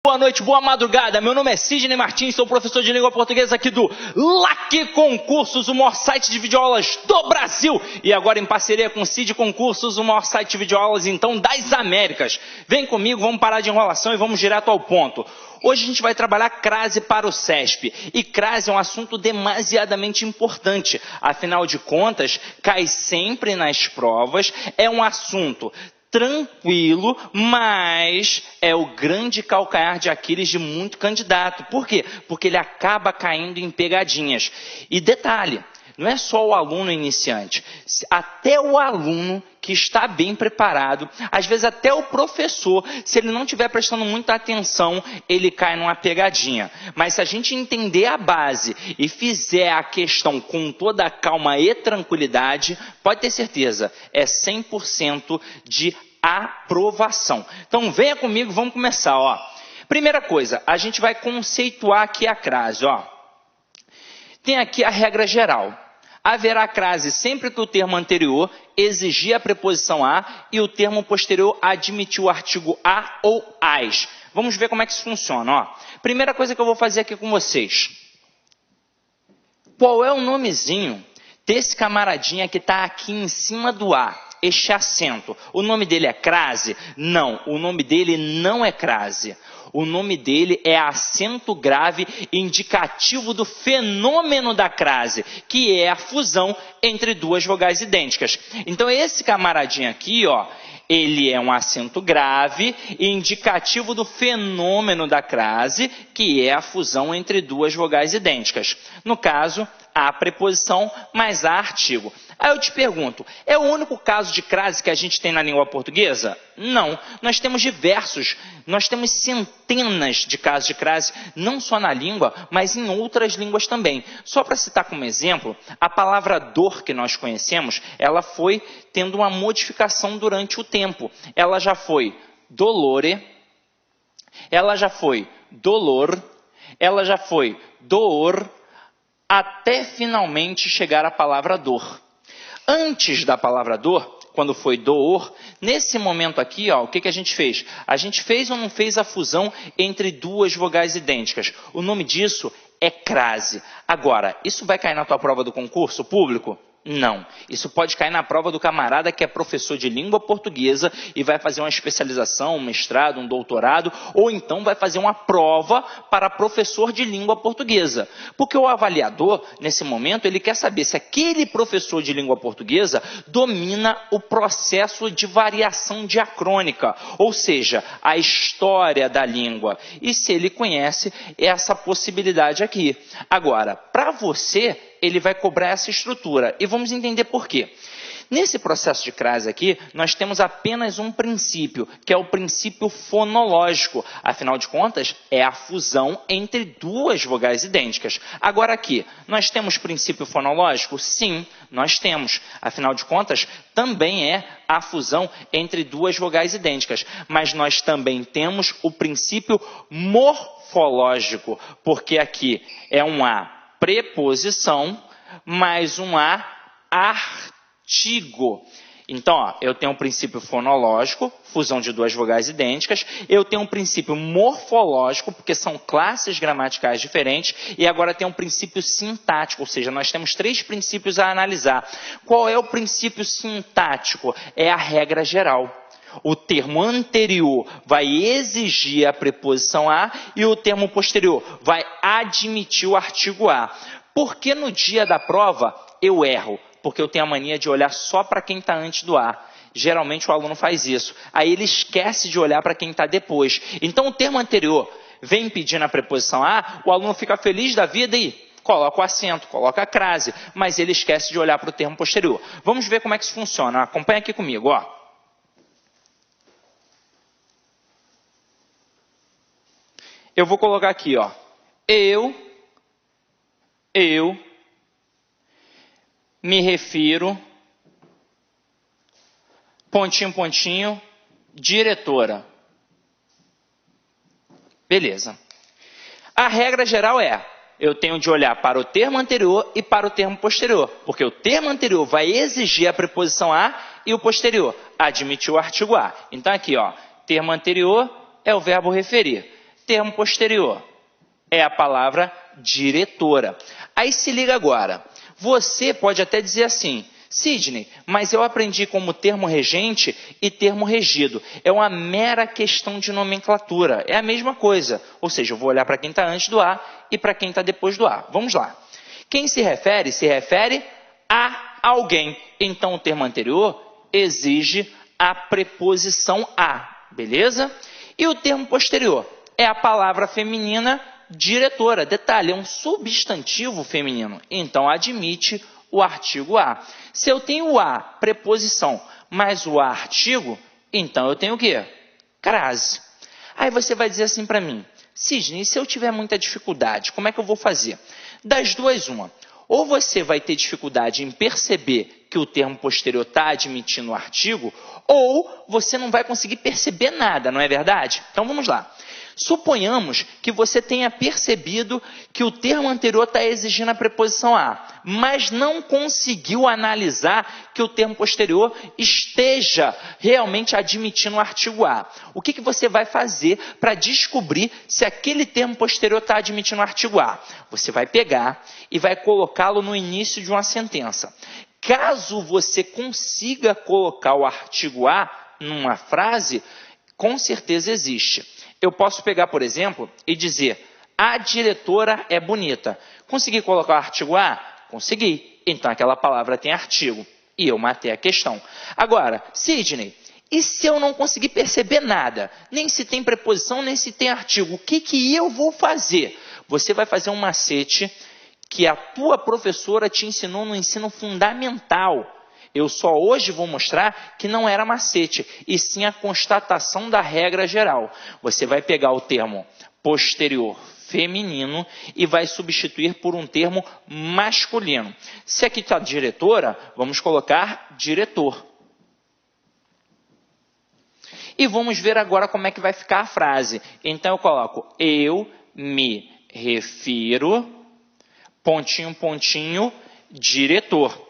Boa noite, boa madrugada, meu nome é Sidney Martins, sou professor de língua portuguesa aqui do LAC Concursos, o maior site de videoaulas do Brasil. E agora em parceria com o Cid Concursos, o maior site de videoaulas então das Américas. Vem comigo, vamos parar de enrolação e vamos direto ao ponto. Hoje a gente vai trabalhar crase para o CESP. E crase é um assunto demasiadamente importante. Afinal de contas, cai sempre nas provas, é um assunto tranquilo, mas é o grande calcanhar de Aquiles de muito candidato. Por quê? Porque ele acaba caindo em pegadinhas. E detalhe, não é só o aluno iniciante, até o aluno que está bem preparado, às vezes até o professor, se ele não estiver prestando muita atenção, ele cai numa pegadinha. Mas se a gente entender a base e fizer a questão com toda a calma e tranquilidade, pode ter certeza, é 100% de aprovação. Então venha comigo, vamos começar. Ó. Primeira coisa, a gente vai conceituar aqui a crase. Ó. Tem aqui a regra geral. Haverá crase sempre que o termo anterior exigir a preposição a e o termo posterior admitir o artigo a ou as. Vamos ver como é que isso funciona. Ó. Primeira coisa que eu vou fazer aqui com vocês. Qual é o nomezinho desse camaradinha que está aqui em cima do a? Este acento. O nome dele é crase? Não, o nome dele não é crase. O nome dele é acento grave indicativo do fenômeno da crase, que é a fusão entre duas vogais idênticas. Então esse camaradinho aqui, ó, ele é um acento grave indicativo do fenômeno da crase, que é a fusão entre duas vogais idênticas. No caso, a preposição mais a artigo. Aí eu te pergunto, é o único caso de crase que a gente tem na língua portuguesa? Não, nós temos diversos, nós temos centenas de casos de crase, não só na língua, mas em outras línguas também. Só para citar como exemplo, a palavra dor que nós conhecemos, ela foi tendo uma modificação durante o tempo. Ela já foi dolore, ela já foi dolor, ela já foi dor, até finalmente chegar a palavra dor. Antes da palavra dor, quando foi door, nesse momento aqui, ó, o que a gente fez? A gente fez ou não fez a fusão entre duas vogais idênticas? O nome disso é crase. Agora, isso vai cair na tua prova do concurso público? Não. Isso pode cair na prova do camarada que é professor de língua portuguesa e vai fazer uma especialização, um mestrado, um doutorado, ou então vai fazer uma prova para professor de língua portuguesa. Porque o avaliador, nesse momento, ele quer saber se aquele professor de língua portuguesa domina o processo de variação diacrônica, ou seja, a história da língua. E se ele conhece essa possibilidade aqui. Agora, para você, ele vai cobrar essa estrutura. E vamos entender por quê. Nesse processo de crase aqui, nós temos apenas um princípio, que é o princípio fonológico. Afinal de contas, é a fusão entre duas vogais idênticas. Agora aqui, nós temos princípio fonológico? Sim, nós temos. Afinal de contas, também é a fusão entre duas vogais idênticas. Mas nós também temos o princípio morfológico, porque aqui é um A preposição mais um a artigo. Então, ó, eu tenho um princípio fonológico, fusão de duas vogais idênticas. Eu tenho um princípio morfológico, porque são classes gramaticais diferentes. E agora tem um princípio sintático, ou seja, nós temos três princípios a analisar. Qual é o princípio sintático? É a regra geral. O termo anterior vai exigir a preposição a e o termo posterior vai admitir o artigo a. Por que no dia da prova eu erro? Porque eu tenho a mania de olhar só para quem está antes do a. Geralmente o aluno faz isso. Aí ele esquece de olhar para quem está depois. Então o termo anterior vem pedindo a preposição a, o aluno fica feliz da vida e coloca o acento, coloca a crase, mas ele esquece de olhar para o termo posterior. Vamos ver como é que isso funciona. Acompanha aqui comigo, ó. Eu vou colocar aqui, ó, eu me refiro, pontinho, pontinho, diretora. Beleza. A regra geral é, eu tenho de olhar para o termo anterior e para o termo posterior, porque o termo anterior vai exigir a preposição a e o posterior admitir o artigo a. Então aqui, ó, termo anterior é o verbo referir. Termo posterior é a palavra diretora. Aí se liga agora. Você pode até dizer assim, Sidney, mas eu aprendi como termo regente e termo regido. É uma mera questão de nomenclatura. É a mesma coisa. Ou seja, eu vou olhar para quem está antes do A e para quem está depois do A. Vamos lá. Quem se refere a alguém. Então, o termo anterior exige a preposição a. Beleza? E o termo posterior é a palavra feminina diretora. Detalhe, é um substantivo feminino. Então, admite o artigo a. Se eu tenho o a, preposição, mais o a, artigo, então eu tenho o quê? Crase. Aí você vai dizer assim para mim, Sidney, se eu tiver muita dificuldade, como é que eu vou fazer? Das duas, uma. Ou você vai ter dificuldade em perceber que o termo posterior está admitindo o artigo, ou você não vai conseguir perceber nada, não é verdade? Então vamos lá. Suponhamos que você tenha percebido que o termo anterior está exigindo a preposição a, mas não conseguiu analisar que o termo posterior esteja realmente admitindo o artigo a. O que você vai fazer para descobrir se aquele termo posterior está admitindo o artigo a? Você vai pegar e vai colocá-lo no início de uma sentença. Caso você consiga colocar o artigo a numa frase, com certeza existe. Eu posso pegar, por exemplo, e dizer, a diretora é bonita. Consegui colocar o artigo a? Consegui. Então, aquela palavra tem artigo. E eu matei a questão. Agora, Sidney, e se eu não conseguir perceber nada? Nem se tem preposição, nem se tem artigo. O que eu vou fazer? Você vai fazer um macete que a tua professora te ensinou no ensino fundamental. Eu só hoje vou mostrar que não era macete, e sim a constatação da regra geral. Você vai pegar o termo posterior feminino e vai substituir por um termo masculino. Se aqui está diretora, vamos colocar diretor. E vamos ver agora como é que vai ficar a frase. Então eu coloco, eu me refiro, pontinho, pontinho, diretor.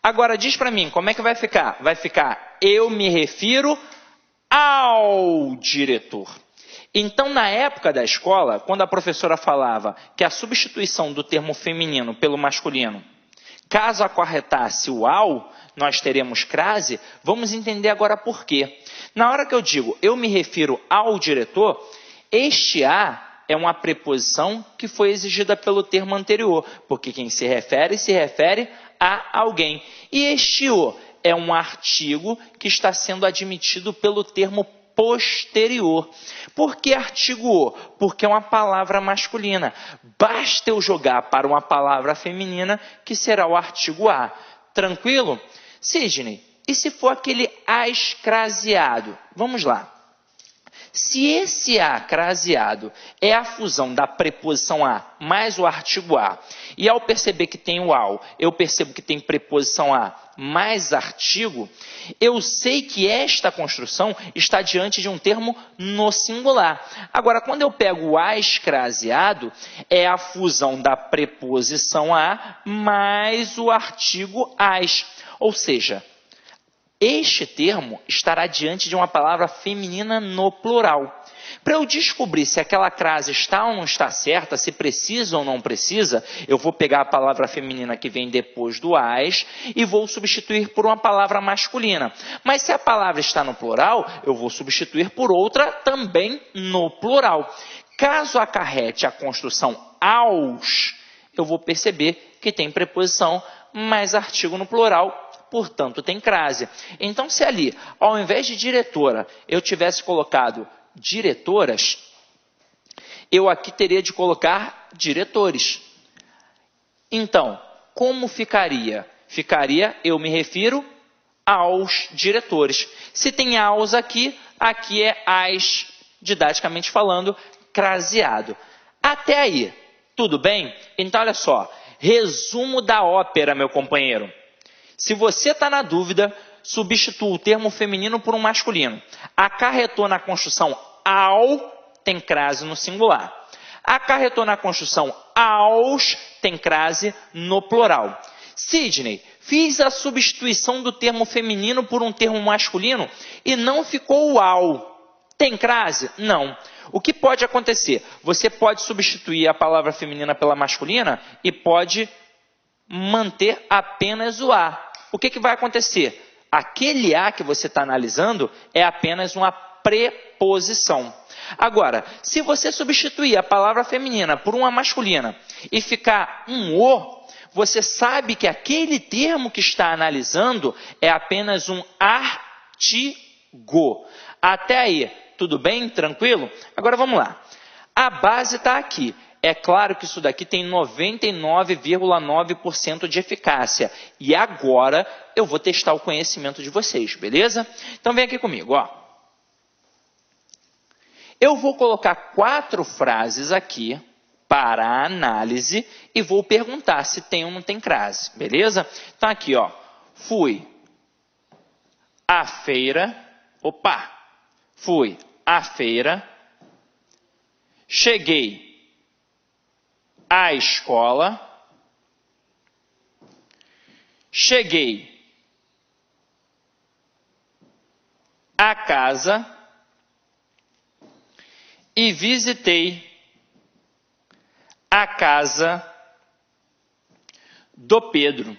Agora, diz para mim, como é que vai ficar? Vai ficar, eu me refiro ao diretor. Então, na época da escola, quando a professora falava que a substituição do termo feminino pelo masculino, caso acarretasse o ao, nós teremos crase, vamos entender agora por quê. Na hora que eu digo, eu me refiro ao diretor, este a é uma preposição que foi exigida pelo termo anterior, porque quem se refere a alguém. E este o é um artigo que está sendo admitido pelo termo posterior. Por que artigo o? Porque é uma palavra masculina. Basta eu jogar para uma palavra feminina que será o artigo a. Tranquilo? Sidney, e se for aquele as craseado? Vamos lá. Se esse a craseado é a fusão da preposição a mais o artigo a, e ao perceber que tem o ao, eu percebo que tem preposição a mais artigo, eu sei que esta construção está diante de um termo no singular. Agora, quando eu pego o as craseado, é a fusão da preposição a mais o artigo as, ou seja, este termo estará diante de uma palavra feminina no plural. Para eu descobrir se aquela crase está ou não está certa, se precisa ou não precisa, eu vou pegar a palavra feminina que vem depois do as e vou substituir por uma palavra masculina. Mas se a palavra está no plural, eu vou substituir por outra também no plural. Caso acarrete a construção aos, eu vou perceber que tem preposição mais artigo no plural, portanto tem crase. Então, se ali, ao invés de diretora, eu tivesse colocado diretoras, eu aqui teria de colocar diretores. Então, como ficaria? Ficaria, eu me refiro aos diretores. Se tem aos aqui, aqui é as, didaticamente falando, craseado. Até aí, tudo bem? Então, olha só, resumo da ópera, meu companheiro. Se você está na dúvida, substitua o termo feminino por um masculino. Acarretou na construção ao, tem crase no singular. Acarretou na construção aos, tem crase no plural. Sidney, fiz a substituição do termo feminino por um termo masculino e não ficou o ao. Tem crase? Não. O que pode acontecer? Você pode substituir a palavra feminina pela masculina e pode manter apenas o A. O que vai acontecer? Aquele A que você está analisando é apenas uma preposição. Agora, se você substituir a palavra feminina por uma masculina e ficar um O, você sabe que aquele termo que está analisando é apenas um artigo. Até aí, tudo bem? Tranquilo? Agora vamos lá. A base está aqui. É claro que isso daqui tem 99,9% de eficácia. E agora eu vou testar o conhecimento de vocês, beleza? Então vem aqui comigo, ó. Eu vou colocar 4 frases aqui para a análise e vou perguntar se tem ou não tem crase, beleza? Então aqui, ó, fui à feira, cheguei à escola, cheguei à casa e visitei a casa do Pedro.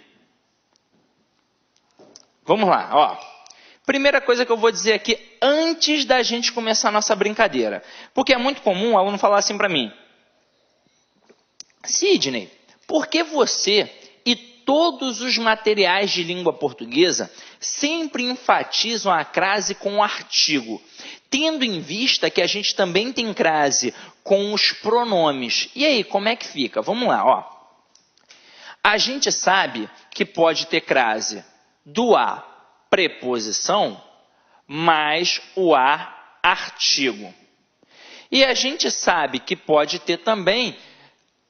Vamos lá, ó. Primeira coisa que eu vou dizer aqui antes da gente começar a nossa brincadeira. Porque é muito comum o aluno falar assim para mim: Sidney, por que você e todos os materiais de língua portuguesa sempre enfatizam a crase com o artigo, tendo em vista que a gente também tem crase com os pronomes? E aí, como é que fica? Vamos lá, ó. A gente sabe que pode ter crase do A, preposição, mais o A, artigo. E a gente sabe que pode ter também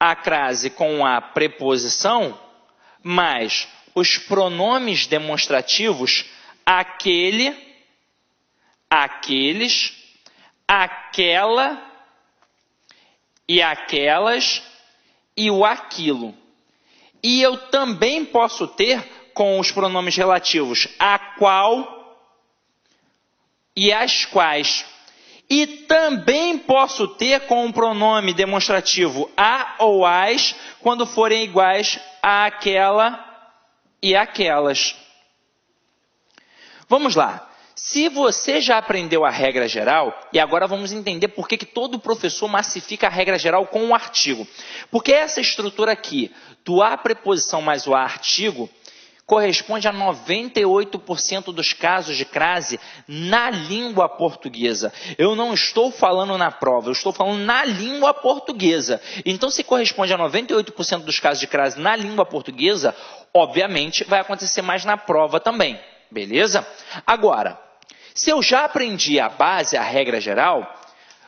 a crase com a preposição, mais os pronomes demonstrativos aquele, aqueles, aquela e aquelas e o aquilo. E eu também posso ter com os pronomes relativos a qual e as quais. E também posso ter com o pronome demonstrativo a ou as quando forem iguais a aquela e aquelas. Vamos lá. Se você já aprendeu a regra geral, e agora vamos entender por que todo professor massifica a regra geral com o artigo. Porque essa estrutura aqui, do A preposição mais o A artigo, corresponde a 98% dos casos de crase na língua portuguesa. Eu não estou falando na prova, eu estou falando na língua portuguesa. Então, se corresponde a 98% dos casos de crase na língua portuguesa, obviamente vai acontecer mais na prova também, beleza? Agora, se eu já aprendi a base, a regra geral,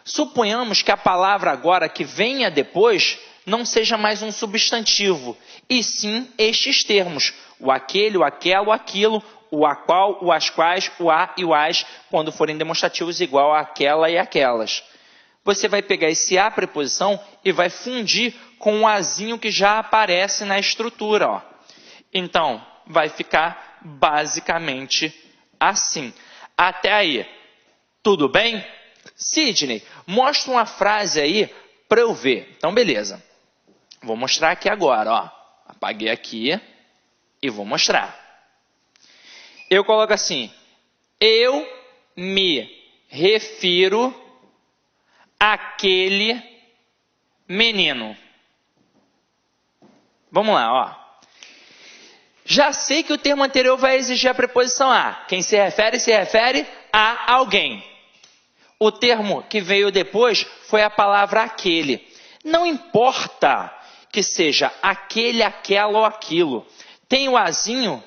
suponhamos que a palavra agora que venha depois não seja mais um substantivo, e sim estes termos: o aquele, o aquela, o aquilo, o a qual, o as quais, o a e o as, quando forem demonstrativos igual a aquela e aquelas. Você vai pegar esse a preposição e vai fundir com o azinho que já aparece na estrutura, ó. Então, vai ficar basicamente assim. Até aí, tudo bem? Sidney, mostra uma frase aí para eu ver. Então, beleza. Vou mostrar aqui agora, ó. Apaguei aqui e vou mostrar. Eu coloco assim: eu me refiro àquele menino. Vamos lá, ó. Já sei que o termo anterior vai exigir a preposição a. Quem se refere a alguém. O termo que veio depois foi a palavra aquele. Não importa que seja aquele, aquela ou aquilo. Tem o azinho,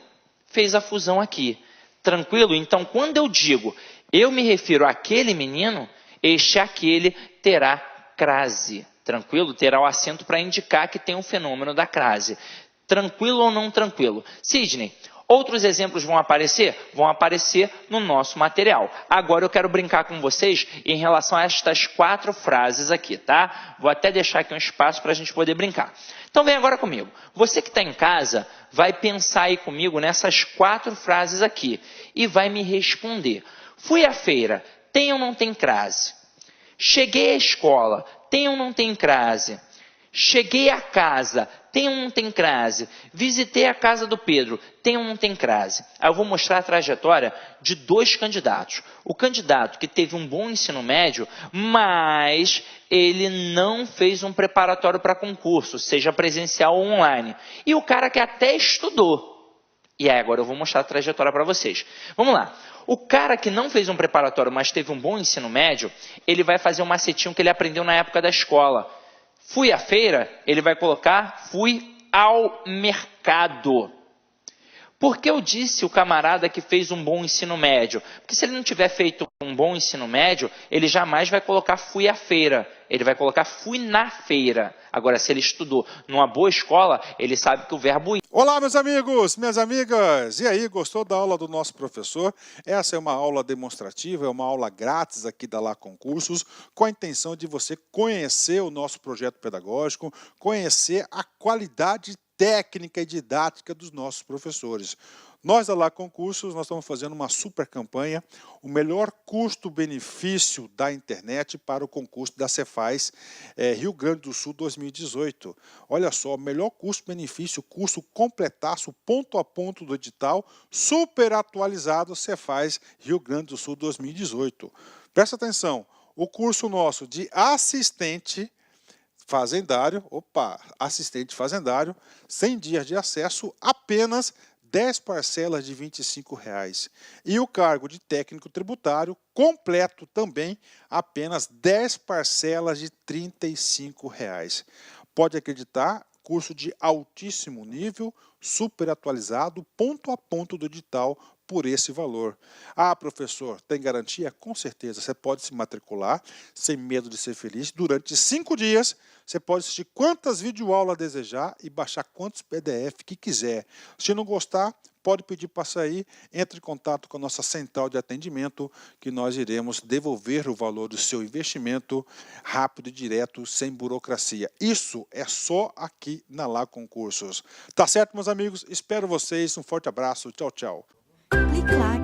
fez a fusão aqui. Tranquilo? Então, quando eu digo eu me refiro àquele menino, este aquele terá crase. Tranquilo? Terá o acento para indicar que tem um fenômeno da crase. Tranquilo ou não tranquilo? Sidney, outros exemplos vão aparecer? Vão aparecer no nosso material. Agora eu quero brincar com vocês em relação a estas 4 frases aqui, tá? Vou até deixar aqui um espaço para a gente poder brincar. Então vem agora comigo. Você que está em casa vai pensar aí comigo nessas 4 frases aqui e vai me responder. Fui à feira, tem ou não tem crase? Cheguei à escola, tem ou não tem crase? Cheguei à casa, tem ou não tem crase? Visitei a casa do Pedro, tem ou não tem crase? Aí eu vou mostrar a trajetória de 2 candidatos. O candidato que teve um bom ensino médio, mas ele não fez um preparatório para concurso, seja presencial ou online. E o cara que até estudou. E aí agora eu vou mostrar a trajetória para vocês. Vamos lá. O cara que não fez um preparatório, mas teve um bom ensino médio, ele vai fazer um macetinho que ele aprendeu na época da escola. Fui à feira, ele vai colocar, fui ao mercado. Por que eu disse o camarada que fez um bom ensino médio? Porque se ele não tiver feito um bom ensino médio, ele jamais vai colocar fui à feira. Ele vai colocar fui na feira. Agora, se ele estudou numa boa escola, ele sabe que o verbo... Olá, meus amigos, minhas amigas. E aí, gostou da aula do nosso professor? Essa é uma aula demonstrativa, é uma aula grátis aqui da Lá Concursos, com a intenção de você conhecer o nosso projeto pedagógico, conhecer a qualidade técnica e didática dos nossos professores. Nós da Lá Concursos, nós estamos fazendo uma super campanha, o melhor custo-benefício da internet para o concurso da Cefaz Rio Grande do Sul 2018. Olha só, melhor custo-benefício, curso completaço, ponto a ponto do edital, super atualizado Cefaz Rio Grande do Sul 2018. Presta atenção, o curso nosso de assistente fazendário, assistente fazendário, 100 dias de acesso, apenas 10 parcelas de R$ 25,00. E o cargo de técnico tributário completo também, apenas 10 parcelas de R$ 35,00. Pode acreditar, curso de altíssimo nível, super atualizado, ponto a ponto do edital, por esse valor. Ah, professor, tem garantia? Com certeza, você pode se matricular sem medo de ser feliz. Durante 5 dias, você pode assistir quantas videoaulas desejar e baixar quantos PDF que quiser. Se não gostar, pode pedir para sair, entre em contato com a nossa central de atendimento, que nós iremos devolver o valor do seu investimento rápido e direto, sem burocracia. Isso é só aqui na Lá Concursos. Tá certo, meus amigos? Espero vocês. Um forte abraço. Tchau, tchau. Clique lá